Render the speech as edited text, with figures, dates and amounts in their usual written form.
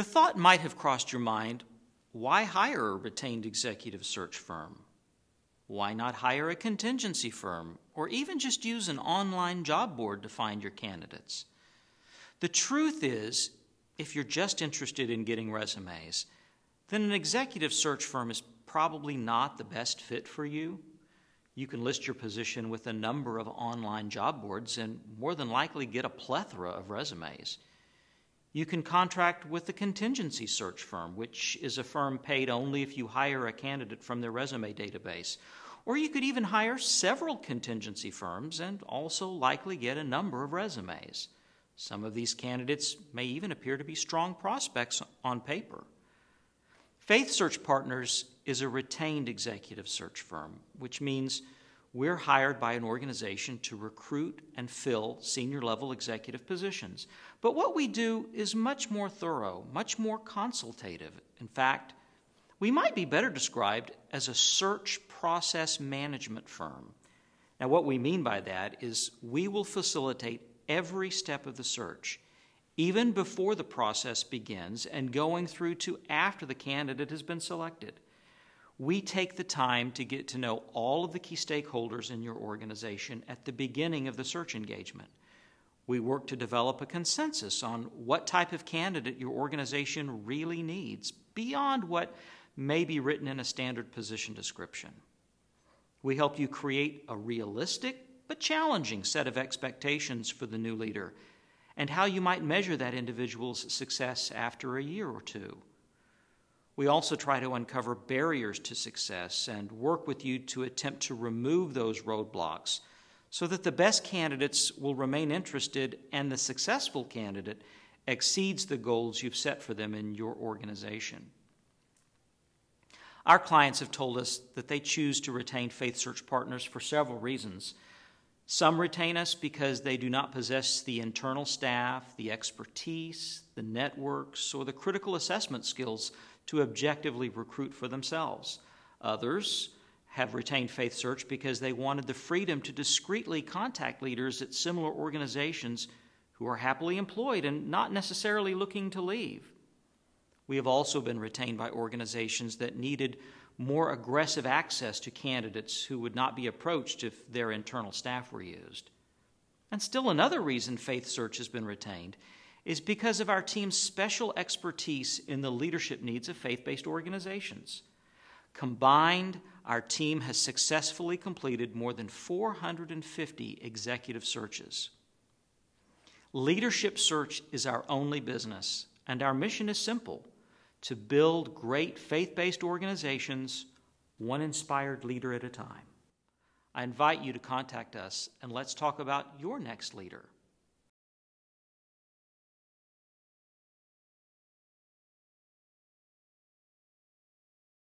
The thought might have crossed your mind, why hire a retained executive search firm? Why not hire a contingency firm or even just use an online job board to find your candidates? The truth is, if you're just interested in getting resumes, then an executive search firm is probably not the best fit for you. You can list your position with a number of online job boards and more than likely get a plethora of resumes. You can contract with a contingency search firm, which is a firm paid only if you hire a candidate from their resume database. Or you could even hire several contingency firms and also likely get a number of resumes. Some of these candidates may even appear to be strong prospects on paper. FaithSearch Partners is a retained executive search firm, which means we're hired by an organization to recruit and fill senior-level executive positions. But what we do is much more thorough, much more consultative. In fact, we might be better described as a search process management firm. Now, what we mean by that is we will facilitate every step of the search, even before the process begins and going through to after the candidate has been selected. We take the time to get to know all of the key stakeholders in your organization at the beginning of the search engagement. We work to develop a consensus on what type of candidate your organization really needs, beyond what may be written in a standard position description. We help you create a realistic but challenging set of expectations for the new leader and how you might measure that individual's success after a year or two. We also try to uncover barriers to success and work with you to attempt to remove those roadblocks so that the best candidates will remain interested and the successful candidate exceeds the goals you've set for them in your organization. Our clients have told us that they choose to retain FaithSearch Partners for several reasons. Some retain us because they do not possess the internal staff, the expertise, the networks, or the critical assessment skills to objectively recruit for themselves. Others have retained FaithSearch because they wanted the freedom to discreetly contact leaders at similar organizations who are happily employed and not necessarily looking to leave. We have also been retained by organizations that needed more aggressive access to candidates who would not be approached if their internal staff were used. And still another reason FaithSearch has been retained is because of our team's special expertise in the leadership needs of faith-based organizations. Combined, our team has successfully completed more than 450 executive searches. Leadership search is our only business, and our mission is simple: to build great faith-based organizations, one inspired leader at a time. I invite you to contact us, and let's talk about your next leader.